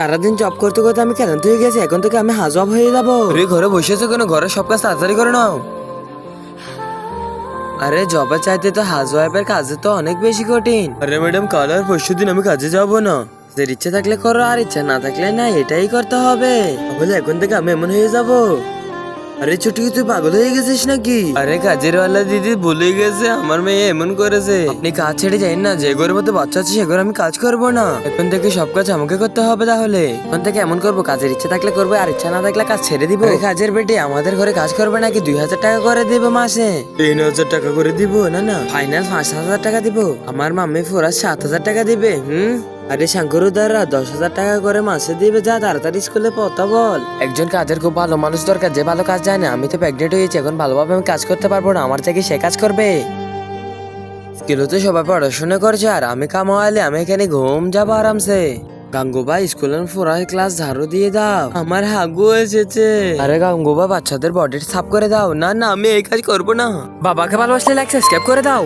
সারাদিন জব করতে করতে আমি ক্লান্ত হয়ে গেছি, এখন থেকে আমি হাজব হয়ে যাবো। আরে ঘরে বসে আছো কেন? ঘরে সব কাজ তাড়াতাড়ি করে নাও। আরে জবে চাইতে তো হাউস ওয়াইফের কাজে তো অনেক বেশি কঠিন। আরে ম্যাডাম, কাল আর পরশু দিন আমি কাজে যাবো না। যে ইচ্ছা থাকলে করো, আর ইচ্ছা না থাকলে না, এটাই করতে হবে। বলে এখন থেকে আমি এমন হয়ে যাবো? আরে ছুটি, তুই পাগল হয়ে গেছিস নাকি? আরে কাজের ওয়ালা দিদি বলে গেছে আমার মেয়ে এমন করেছে। আপনি কাজ ছেড়ে যাই না, যে ঘরের মধ্যে বাচ্চা আছে সে ঘরে আমি কাজ করবো না। এখন থেকে সব কাজ আমাকে করতে হবে। তাহলে এখন থেকে এমন করবো, কাজের ইচ্ছা থাকলে করবো, আর ইচ্ছা না থাকলে কাজ ছেড়ে দিব। কাজের বেটে আমাদের ঘরে কাজ করবে নাকি 2000 টাকা করে দিব মাসে? 3000 টাকা করে দিব? না না, ফাইনাল 5000 টাকা দিব। আমার মাম্মি পুরা 7000 টাকা দিবে। আরে শঙ্কর দ্বারা 10,000 টাকা করে মাসে দিবে। যা তাড়াতাড়ি স্কুলে পড়তে বল। একজন কাজের খুব ভালো মানুষ দরকার, যে ভালো কাজ জানে। আমি তো প্রেগনেন্ট হয়েছি, এখন ভালোভাবে আমি কাজ করতে পারবো না, আমার থেকে সে কাজ করবে। স্কুলে তো সবাই পড়াশোনা করছে, আর আমি কামাইলে আমি এখানে ঘুম যাবো আরামসে। গাঙ্গুবা, স্কুলের পুরা ক্লাস ঝাড়ু দিয়ে দাও, আমার হাগু এসেছে। আরে গাঙ্গুবা, বাচ্চাদের বডি সাফ করে দাও। না না, আমি এই কাজ করবো না। বাবাকে ভালোবাসলে লাইক সাবস্ক্রাইব করে দাও।